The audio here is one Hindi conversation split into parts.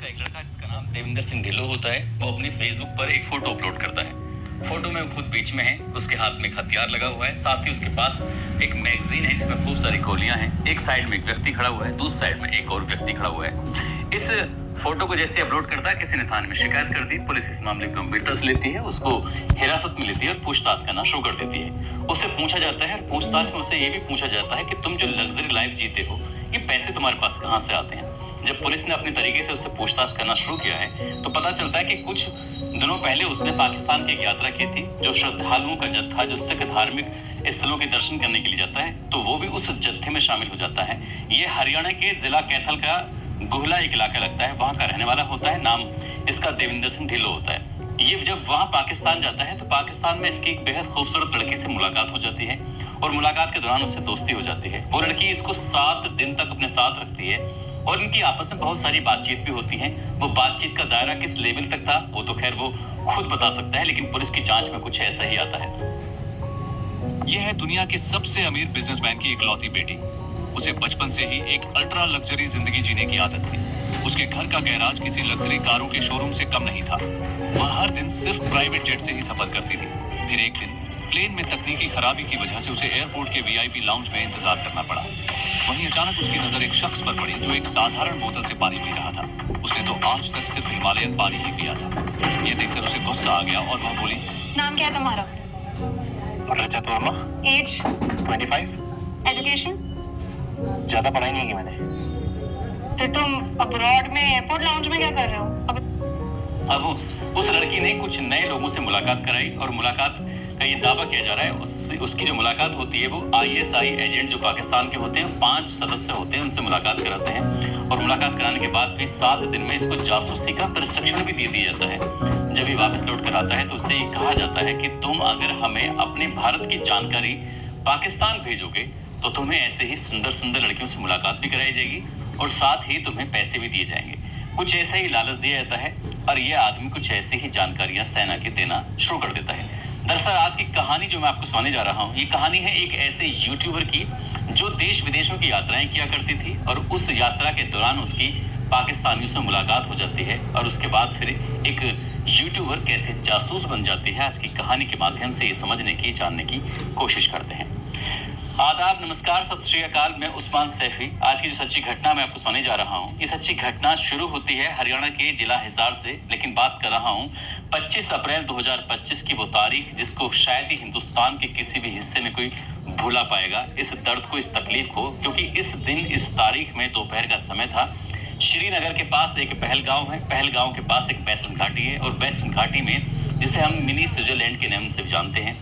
का एक लड़का जिसका नाम देविंदर सिंह ढिल्लों होता है, वो अपने फेसबुक पर एक फोटो अपलोड करता है। फोटो में वो खुद बीच में है, उसके हाथ में एक हथियार लगा हुआ है, साथ ही उसके पास एक मैगजीन है जिसमें खूब सारी गोलियां हैं। एक साइड में एक व्यक्ति खड़ा हुआ है, दूसरी साइड में एक और व्यक्ति खड़ा हुआ है। इस फोटो को जैसे अपलोड करता है, किसी ने थाने में शिकायत कर दी। पुलिस इस मामले को गंभीरता से लेती है, उसको हिरासत में लेती है और पूछताछ करना शुरू कर देती है। उससे पूछा जाता है, पूछताछ में उसे ये भी पूछा जाता है कि तुम जो लग्जरी लाइफ जीते हो, ये पैसे तुम्हारे पास कहाँ से आते हैं। जब पुलिस ने अपने तरीके से उससे पूछताछ करना शुरू किया है, तो पता चलता है कि कुछ दिनों पहले उसने पाकिस्तान की एक यात्रा की थी, जो श्रद्धालुओं का जत्था जो सिख धार्मिक स्थलों के दर्शन करने के लिए जाता है, तो वो भी उस जत्थे में शामिल हो जाता है। ये हरियाणा के जिला कैथल का गुहला एक इलाका लगता है, वहां का रहने वाला होता है। नाम इसका देविंदर सिंह ढिल्लों होता है। ये जब वहां पाकिस्तान जाता है, तो पाकिस्तान में इसकी एक बेहद खूबसूरत लड़की से मुलाकात हो जाती है और मुलाकात के दौरान उससे दोस्ती हो जाती है। वो लड़की इसको 7 दिन तक अपने साथ रखती है और इनकी आपस में बहुत सारी बातचीत भी होती है। वो बातचीत का दायरा किस लेवल तक था, वो तो खैर वो खुद बता सकता है, लेकिन पुलिस की जांच में कुछ ऐसा ही आता है। यह है दुनिया के सबसे अमीर बिजनेसमैन की इकलौती बेटी। उसे बचपन से ही एक अल्ट्रा लग्जरी जिंदगी जीने की आदत थी। उसके घर का गैराज किसी लग्जरी कारों के शोरूम से कम नहीं था। वह हर दिन सिर्फ प्राइवेट जेट से ही सफर करती थी। फिर एक दिन प्लेन में तकनीकी खराबी की वजह से उसे एयरपोर्ट के वीआईपी लाउंज में इंतजार करना पड़ा। वहीं अचानक उसकी नजर एक शख्स पर पड़ी जो एक साधारण बोतल से पानी पी रहा था। उसने तो आज तक सिर्फ हिमालयन पानी ही पिया था। ये देखकर उसे गुस्सा आ गया और वह बोली, नाम क्या है तुम्हारा? रजत वर्मा। एज? 25। एजुकेशन? ज्यादा पढ़ाई नहीं की मैंने। फिर तुम अब्रॉड में एयरपोर्ट लाउंज में क्या कर रहे हो? अब उस लड़की ने कुछ नए लोगों से मुलाकात कराई और मुलाकात का ये दावा किया जा रहा है उसकी जो मुलाकात होती है, वो ISI एजेंट जो पाकिस्तान के होते हैं, 5 सदस्य होते हैं, उनसे मुलाकात कराते हैं। और मुलाकात कराने के बाद भी 7 दिन में इसको जासूसी का प्रशिक्षण भी दे दिया जाता है। जब ये वापस लौट कर आता है, तो उससे ये कहा जाता है कि तुम अगर हमें अपने भारत की जानकारी पाकिस्तान भेजोगे, तो तुम्हें ऐसे ही सुंदर सुंदर लड़कियों से मुलाकात भी कराई जाएगी और साथ ही तुम्हें पैसे भी दिए जाएंगे। कुछ ऐसा ही लालच दिया जाता है और ये आदमी कुछ ऐसी ही जानकारियां सेना के देना शुरू कर देता है। दरअसल आज की कहानी जो मैं आपको सुनाने जा रहा हूँ, ये कहानी है एक ऐसे यूट्यूबर की जो देश विदेशों की यात्राएं किया करती थी और उस यात्रा के दौरान उसकी पाकिस्तानियों से मुलाकात हो जाती है और उसके बाद फिर एक यूट्यूबर कैसे जासूस बन जाती है। आज की कहानी के माध्यम से ये समझने की, जानने की कोशिश करते हैं। आदाब, नमस्कार, सत श्री अकाल। मैं उस्मान सैफी। आज की जो सच्ची घटना मैं आपको सुनाने जा रहा हूँ, ये सच्ची घटना शुरू होती है हरियाणा के जिला हिसार से, लेकिन बात कर रहा हूँ 25 अप्रैल 2025 की वो तारीख जिसको शायद ही हिंदुस्तान के किसी भी हिस्से में कोई भूला पाएगा। इस दर्द को, इस तकलीफ को, क्योंकि इस दिन, इस तारीख में दोपहर का समय था। श्रीनगर के पास एक पहलगांव है, पहलगांव के पास एक बैसन घाटी है और बैसन घाटी में, जिसे हम मिनी स्विट्जरलैंड के नाम से जानते हैं,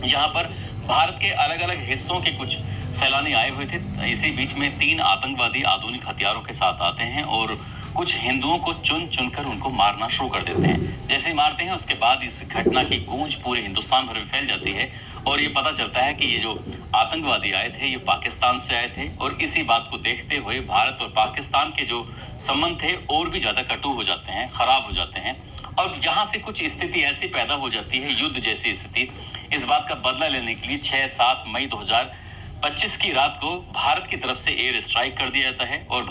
यहाँ पर भारत के अलग अलग हिस्सों के कुछ सैलानी आए हुए थे। इसी बीच में 3 आतंकवादी आधुनिक हथियारों के साथ आते हैं और कुछ हिंदुओं को चुन चुनकर उनको मारना शुरू कर देते हैं। जैसे ही मारते हैं, उसके बाद इस घटना की गूंज पूरे हिंदुस्तान भर में फैल जाती है और ये पता चलता है कि ये जो आतंकवादी आए थे, ये पाकिस्तान से आए थे। और इसी बात को देखते हुए भारत और पाकिस्तान के जो संबंध थे और भी ज्यादा कटु हो जाते हैं, खराब हो जाते हैं। और यहाँ से कुछ स्थिति ऐसी पैदा हो जाती है, युद्ध जैसी स्थिति। इस बात का बदला लेने के लिए 6-7 मई 2025 की रात को भारत की तरफ से एयर स्ट्राइक कर दिया जाता है और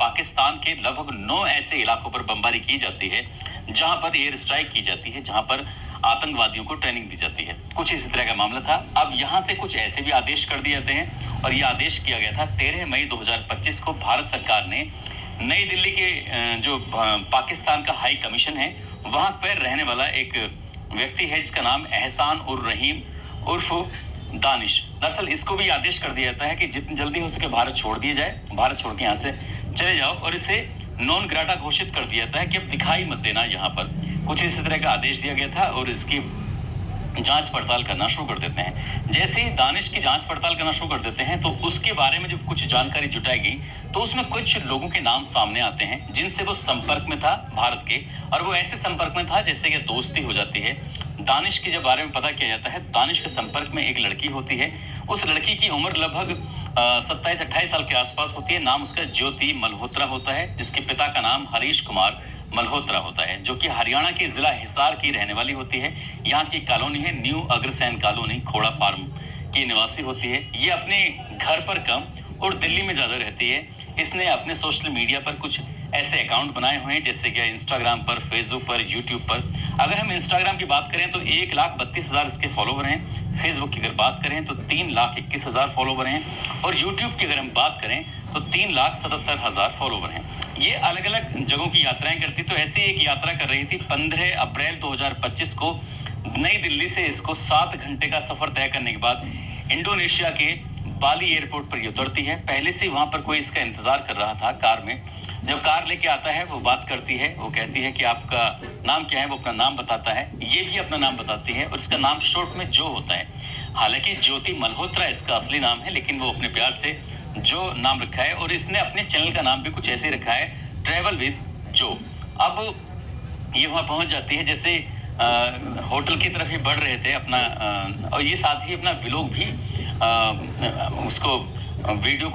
पाकिस्तान के लगभग 9 ऐसे इलाकों पर बमबारी की जाती है जहां पर एयर स्ट्राइक की जाती है, जहां पर आतंकवादियों को ट्रेनिंग दी जाती है। कुछ इसी तरह का मामला था। अब यहाँ से कुछ ऐसे भी आदेश कर दिए जाते हैं और ये आदेश किया गया था 13 मई 2025 को। भारत सरकार ने नई दिल्ली के जो पाकिस्तान का हाई कमीशन है, वहां पर रहने वाला एक व्यक्ति है जिसका नाम एहसान उर रहीम उर्फ दानिश। दरअसल इसको भी आदेश कर दिया जाता है कि जितनी जल्दी हो सके भारत छोड़ दिया जाए, भारत छोड़ के यहाँ से चले जाओ, और इसे नॉन ग्राटा घोषित कर दिया जाता है कि अब दिखाई मत देना यहाँ पर। कुछ इसी तरह का आदेश दिया गया था और इसकी जांच पड़ताल करना शुरू कर देते हैं। जैसे ही दानिश की जांच पड़ताल करना शुरू कर देते हैं, तो उसके बारे में जब कुछ जानकारी जुटाई गई, तो उसमें कुछ लोगों के नाम सामने आते हैं जिनसे वो संपर्क में था भारत के, और वो ऐसे संपर्क में था जैसे कि दोस्ती हो जाती है। दानिश के जब बारे में पता किया जाता है, दानिश के संपर्क में एक लड़की होती है। उस लड़की की उम्र लगभग 27-28 साल के आसपास होती है। नाम उसका ज्योति मल्होत्रा होता है, जिसके पिता का नाम हरीश कुमार मल्होत्रा होता है, जो कि हरियाणा के जिला हिसार की रहने वाली होती है। यहाँ की कॉलोनी है न्यू अग्रसेन कॉलोनी, खोड़ा फार्म की निवासी होती है। ये अपने घर पर कम और दिल्ली में ज्यादा रहती है। इसने अपने सोशल मीडिया पर कुछ ऐसे अकाउंट बनाए हुए हैं, जैसे कि इंस्टाग्राम पर, फेसबुक पर, यूट्यूब पर। अगर हम इंस्टाग्राम की बात करें तो 1,32,000 इसके फॉलोवर हैं। फेसबुक की अगर बात करें तो 3,21,000 फॉलोवर हैं। और यूट्यूब की अगर हम बात करें तो 3,77,000 फॉलोवर हैं। ये अलग अलग जगहों की यात्राएं करती। तो ऐसी एक यात्रा कर रही थी 15 अप्रैल 2025 को नई दिल्ली से। इसको 7 घंटे का सफर तय करने के बाद इंडोनेशिया के बाली एयरपोर्ट पर ये उतरती है। पहले से वहां पर कोई इसका इंतजार कर रहा था कार में। जब कार लेके आता है वो बात करती है, वो कहती है कि आपका नाम क्या है। वो अपना नाम बताता है, ये भी अपना नाम बताती है और इसका नाम शॉर्ट में जो होता है। हालांकि ज्योति मल्होत्रा इसका असली नाम है, लेकिन वो अपने प्यार से जो नाम रखा है। और इसने अपने चैनल का नाम भी कुछ ऐसे रखा है, ट्रेवल विद जो। अब ये वहां पहुंच जाती है, जैसे होटल की तरफ ही बढ़ रहे थे अपना, और ये साथ ही अपना व्लॉग भी उसको वीडियो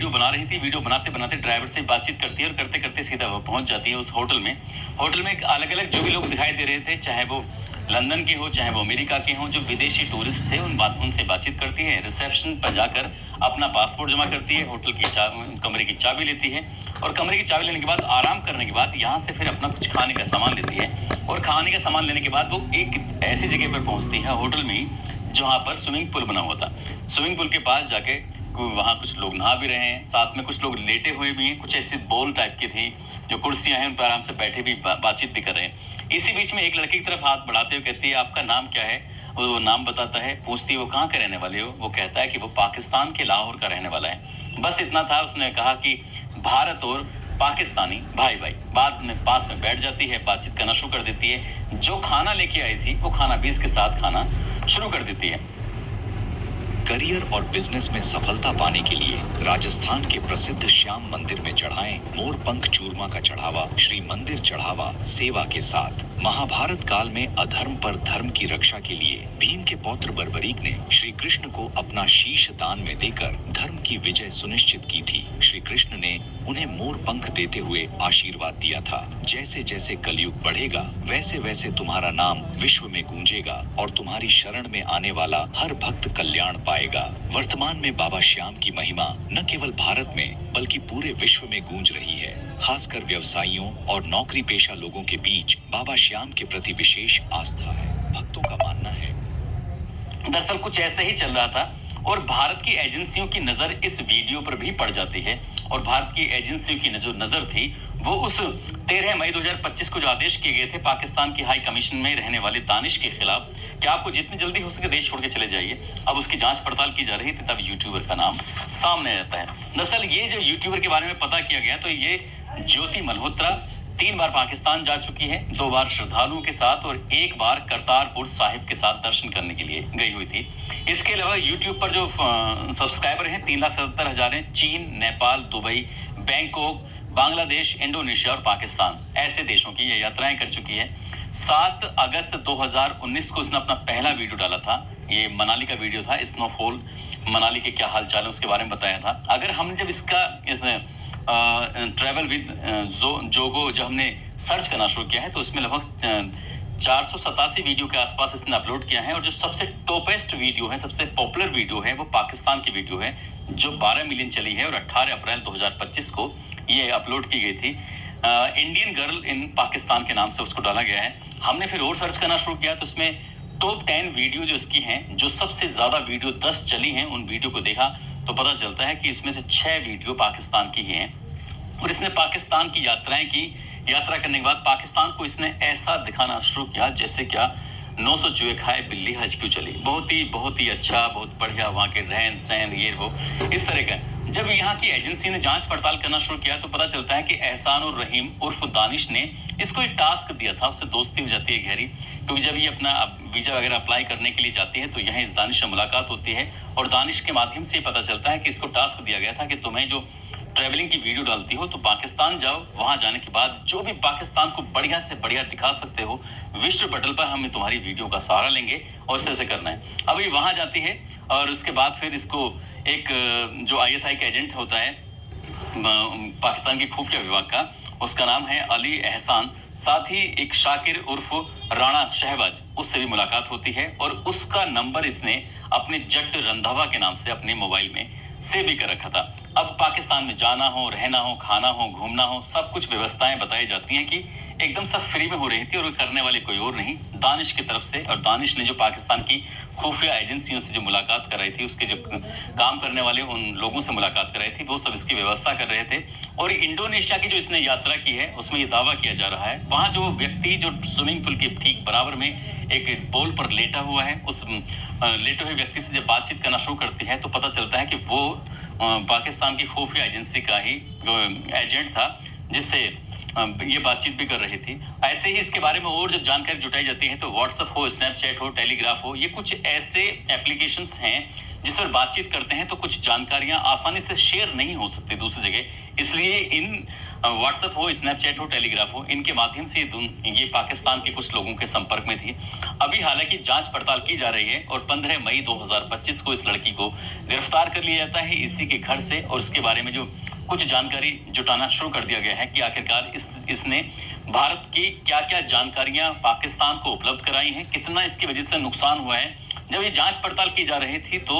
बना रही थी। वीडियो बनाते बनाते ड्राइवर से बातचीत करती है और करते करते सीधा वो पहुंच जाती है उस होटल में। होटल में अलग अलग जो भी लोग दिखाई दे रहे थे, चाहे वो लंदन के हो, चाहे वो अमेरिका के हो, जो विदेशी टूरिस्ट थे उनसे बातचीत करती है। रिसेप्शन पर जाकर अपना पासपोर्ट जमा करती है, होटल की कमरे की चाबी लेती है और कमरे की चाबी लेने के बाद आराम करने के बाद यहाँ से फिर अपना कुछ खाने का सामान लेती है। और खाने का सामान लेने के बाद वो एक ऐसी जगह पर पहुंचती है होटल में ही, जहाँ पर स्विमिंग पूल बना हुआ था। स्विमिंग पूल के पास जाके वहाँ कुछ लोग नहा भी रहे हैं, साथ में कुछ लोग लेटे हुए भी हैं। कुछ ऐसी बॉल टाइप की थी, जो कुर्सियां हैं उन पर आराम से बैठे भी बातचीत भी कर रहे हैं। इसी बीच में एक लड़के की तरफ हाथ बढ़ाते हुए कहती है, आपका नाम क्या है। वो नाम बताता है। पूछती है, वो कहाँ के रहने वाले हो। वो कहता है कि वो पाकिस्तान के लाहौर का रहने वाला है। बस इतना था। उसने कहा कि भारत और पाकिस्तानी भाई भाई। बाद में पास में बैठ जाती है, बातचीत करना शुरू कर देती है। जो खाना लेके आई थी वो खाना भी इसके साथ खाना शुरू कर देती है। करियर और बिजनेस में सफलता पाने के लिए राजस्थान के प्रसिद्ध श्याम मंदिर में चढ़ाएं मोरपंख चूरमा का चढ़ावा। श्री मंदिर चढ़ावा सेवा के साथ। महाभारत काल में अधर्म पर धर्म की रक्षा के लिए भीम के पौत्र बर्बरीक ने श्री कृष्ण को अपना शीश दान में देकर धर्म की विजय सुनिश्चित की थी। श्री कृष्ण ने उन्हें मोरपंख देते हुए आशीर्वाद दिया था, जैसे जैसे कलयुग बढ़ेगा वैसे वैसे तुम्हारा नाम विश्व में गूंजेगा और तुम्हारी शरण में आने वाला हर भक्त कल्याण पाएगा। वर्तमान में बाबा श्याम की महिमा न केवल भारत में बल्कि पूरे विश्व में गूंज रही है। खासकर व्यवसायियों और नौकरी पेशा लोगों के बीच बाबा श्याम के प्रति विशेष आस्था है। भक्तों का मानना है। दरअसल कुछ ऐसे ही चल रहा था और भारत की एजेंसियों की नजर इस वीडियो पर भी पड़ जाती है। और भारत की एजेंसियों की जो नजर थी वो उस 13 मई 2025 को जो आदेश किए गए थे पाकिस्तान की हाई कमीशन में रहने वाले दानिश के खिलाफ कि आपको जितनी जल्दी हो सके देश छोड़ के चले जाइए। अब उसकी जांच पड़ताल की जा रही थी, तब यूट्यूबर का नाम सामने आता है। दरअसल ये जो यूट्यूबर के बारे में पता किया गया तो ये ज्योति मल्होत्रा 3 बार पाकिस्तान जा चुकी है, 2 बार श्रद्धालुओं के साथ और 1 बार करतारपुर साहिब के साथ दर्शन करने के लिए गई हुई थी। इसके अलावा यूट्यूब पर जो सब्सक्राइबर हैं 3,77,000 हैं। चीन, Nepal, Dubai, Bangkok, Bangladesh, Indonesia और पाकिस्तान ऐसे देशों की ये यात्राएं कर चुकी है। 7 अगस्त 2019 को इसने अपना पहला वीडियो डाला था। ये मनाली का वीडियो था। स्नोफॉल मनाली के क्या हाल चाल है उसके बारे में बताया था। अगर हमने जब इसका ट्रैवल विद जोगो जब हमने सर्च करना शुरू किया है तो उसमें लगभग 487 वीडियो के आसपास इसने अपलोड किया है। और जो सबसे टॉपेस्ट वीडियो है, सबसे पॉपुलर वीडियो है, वो पाकिस्तान की वीडियो है जो 12 मिलियन चली है और 18 अप्रैल 2025 को ये अपलोड की गई थी। इंडियन गर्ल इन पाकिस्तान के नाम से उसको डाला गया है। हमने फिर और सर्च करना शुरू किया तो उसमें टॉप 10 वीडियो जो इसकी हैं, जो सबसे ज्यादा वीडियो 10 चली हैं, उन वीडियो को देखा तो पता चलता है कि इसमें से 6 वीडियो पाकिस्तान की ही हैं। और इसने पाकिस्तान की यात्राएं की। यात्रा करने के बाद पाकिस्तान को इसने ऐसा दिखाना शुरू किया जैसे क्या 900 चूहे खाए बिल्ली हज क्यों चली। बहुत ही अच्छा, बहुत बढ़िया वहाँ के रहन सहन, ये वो इस तरह का। जब यहाँ की एजेंसी ने जांच पड़ताल करना शुरू किया तो पता चलता है कि एहसान और रहीम उर्फ दानिश ने इसको एक टास्क दिया था। उससे दोस्ती हो जाती है गहरी, क्योंकि जब ये अपना वीजा वगैरह अप्लाई करने के लिए जाती है तो यहाँ इस दानिश से मुलाकात होती है और दानिश के माध्यम से पता चलता है कि इसको टास्क दिया गया था कि तुम्हें जो ट्रैवलिंग की वीडियो डालती हो तो पाकिस्तान जाओ, वहां जाने के बाद जो भी पाकिस्तान को बढ़िया से बढ़िया दिखा सकते हो विश्व पटल पर हम तुम्हारी वीडियो का सहारा लेंगे और इस तरह से करना है। अब ये वहां जाती है और उसके बाद फिर इसको एक जो ISI का एजेंट होता है पाकिस्तान की खुफिया विभाग का, उसका नाम है अली एहसान, साथ ही एक शाकिर उर्फ राणा शहबाज, उससे भी मुलाकात होती है और उसका नंबर इसने अपने जट रंधावा के नाम से अपने मोबाइल में सेव भी कर रखा था। अब पाकिस्तान में जाना हो, रहना हो, खाना हो, घूमना हो, सब कुछ व्यवस्थाएं बताई जाती हैं कि एकदम सब फ्री में हो रही थी और करने वाले कोई और नहीं, दानिश की तरफ से। और दानिश ने जो पाकिस्तान की खुफिया एजेंसियों से जो मुलाकात कराई थी, उसके जो काम करने वाले उन लोगों से मुलाकात कराई थी, वो सब इसकी व्यवस्था कर रहे थे। और इंडोनेशिया की जो इसने यात्रा की है उसमें ये दावा किया जा रहा है, वहां जो व्यक्ति जो स्विमिंग पूल के ठीक बराबर में एक पोल पर लेटा हुआ है, उस लेटे हुए व्यक्ति से जब बातचीत करना शुरू करती है तो पता चलता है कि वो पाकिस्तान की खुफिया एजेंसी का ही एजेंट था, जिससे ये बातचीत भी कर रही थी। ऐसे ही इसके बारे में और जब जानकारी जुटाई जाती है तो व्हाट्सएप हो, स्नैपचैट हो, टेलीग्राफ हो, ये कुछ ऐसे एप्लीकेशंस हैं जिस पर बातचीत करते हैं तो कुछ जानकारियां आसानी से शेयर नहीं हो सकती दूसरी जगह। इसलिए इन व्हाट्सएप हो, स्नैपचैट हो, टेलीग्राफ हो, इनके माध्यम से ये पाकिस्तान के कुछ लोगों के संपर्क में थी। अभी हालांकि जांच पड़ताल की जा रही है और 15 मई 2025 को इस लड़की को गिरफ्तार कर लिया जाता है इसी के घर से। और इसके बारे में जो कुछ जानकारी जुटाना शुरू कर दिया गया है कि आखिरकार इसने भारत की क्या क्या जानकारियां पाकिस्तान को उपलब्ध कराई हैं, कितना इसकी वजह से नुकसान हुआ है। जब ये जांच पड़ताल की जा रही थी तो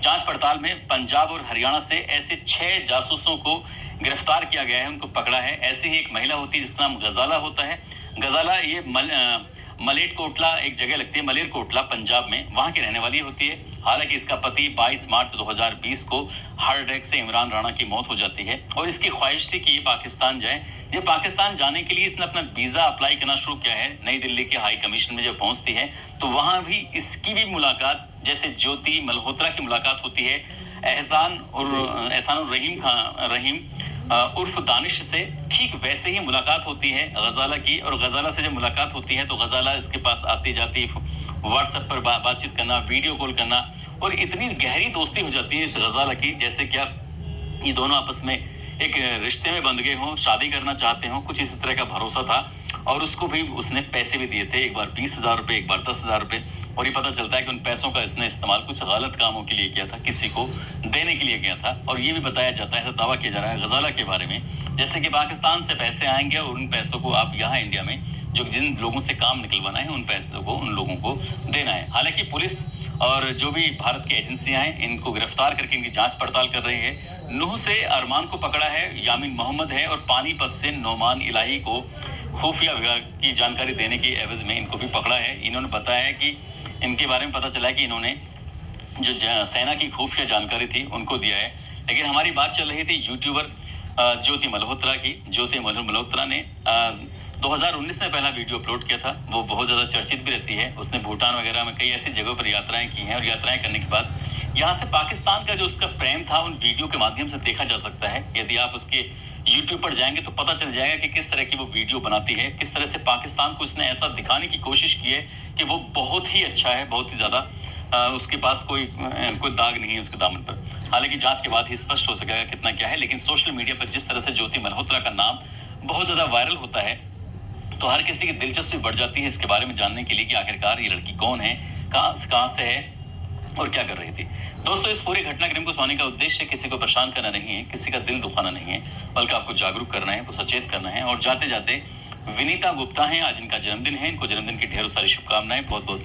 जांच पड़ताल में पंजाब और हरियाणा से ऐसे 6 जासूसों को गिरफ्तार किया गया है, उनको पकड़ा है। ऐसे ही एक महिला होती है जिसका नाम गजाला होता है। गजाला ये मलेरकोटला एक जगह लगती है, मलेरकोटला पंजाब में, वहां की रहने वाली होती है। हालांकि इसका पति 22 मार्च 2020 को हार्ट अटैक से इमरान राणा की मौत हो जाती है और इसकी ख्वाहिश थी कि ये पाकिस्तान जाए। ये पाकिस्तान जाने के लिए इसने अपना वीजा अप्लाई करना शुरू किया है। नई दिल्ली के हाई कमीशन में जब पहुंचती है तो वहां भी इसकी भी मुलाकात, जैसे ज्योति मल्होत्रा की मुलाकात होती है एहसानुर रहीम उर्फ दानिश से, ठीक वैसे ही मुलाकात होती है गजाला की। और गजाला से जब मुलाकात होती है तो गजाला इसके पास आती जाती, व्हाट्सएप पर बातचीत करना, वीडियो कॉल करना, और इतनी गहरी दोस्ती हो जाती है इस गजाला की जैसे क्या ये दोनों आपस में एक रिश्ते में बंध गए हों, शादी करना चाहते हों, कुछ इस तरह का भरोसा था। और उसको भी उसने पैसे भी दिए थे, एक बार 20,000 रुपये, एक बार 10,000 रुपये। और ये पता चलता है कि उन पैसों का इसने इस्तेमाल कुछ गलत कामों के लिए किया था, किसी को देने के लिए किया था। और ये भी बताया जाता है, ऐसा दावा किया जा रहा है गजाला के बारे में, जैसे कि पाकिस्तान से पैसे आएंगे और उन पैसों को आप यहाँ इंडिया में जो जिन लोगों से काम निकलवाना है उन पैसों को उन लोगों को देना है। हालांकि पुलिस और जो भी भारत की एजेंसियां हैं इनको गिरफ्तार करके इनकी जांच पड़ताल कर रही है। नूह से अरमान को पकड़ा है, यामीन मोहम्मद है, और पानीपत से नौमान इलाही को खुफिया विभाग की जानकारी देने के एवज में इनको भी पकड़ा है। इन्होंने बताया है कि इनके बारे में पता चला है कि इन्होंने जो सेना की खुफिया जानकारी थी उनको दिया है। लेकिन हमारी बात चल रही थी यूट्यूबर ज्योति मल्होत्रा की। ज्योति मल्होत्रा ने 2019 में पहला वीडियो अपलोड किया था, वो बहुत ज़्यादा चर्चित भी रहती है। उसने भूटान वगैरह में कई ऐसी जगहों पर यात्राएं की हैं और यात्राएं करने के बाद यहाँ से पाकिस्तान का जो उसका प्रेम था उन वीडियो के माध्यम से देखा जा सकता है। यदि आप उसके यूट्यूब पर जाएंगे तो पता चल जाएगा कि किस तरह की वो वीडियो बनाती है, किस तरह से पाकिस्तान को उसने ऐसा दिखाने की कोशिश की है कि वो बहुत ही अच्छा है, बहुत ही ज़्यादा उसके पास कोई दाग नहीं है उसके दामन पर। हालांकि जांच के बाद ही स्पष्ट हो सकेगा कितना क्या है। लेकिन सोशल मीडिया पर जिस तरह से ज्योति मल्होत्रा का नाम बहुत ज़्यादा वायरल होता है तो हर किसी की दिलचस्पी बढ़ जाती है इसके बारे में जानने के लिए कि आखिरकार ये लड़की कौन है, कहाँ से है और क्या कर रही थी। दोस्तों, इस पूरे घटनाक्रम को सुनाने का उद्देश्य किसी को परेशान करना नहीं है, किसी का दिल दुखाना नहीं है, बल्कि आपको जागरूक करना है, सचेत करना है। और जाते जाते विनीता गुप्ता हैं, आज इनका जन्मदिन है, इनको जन्मदिन की ढेरों सारी शुभकामनाएं। बहुत बहुत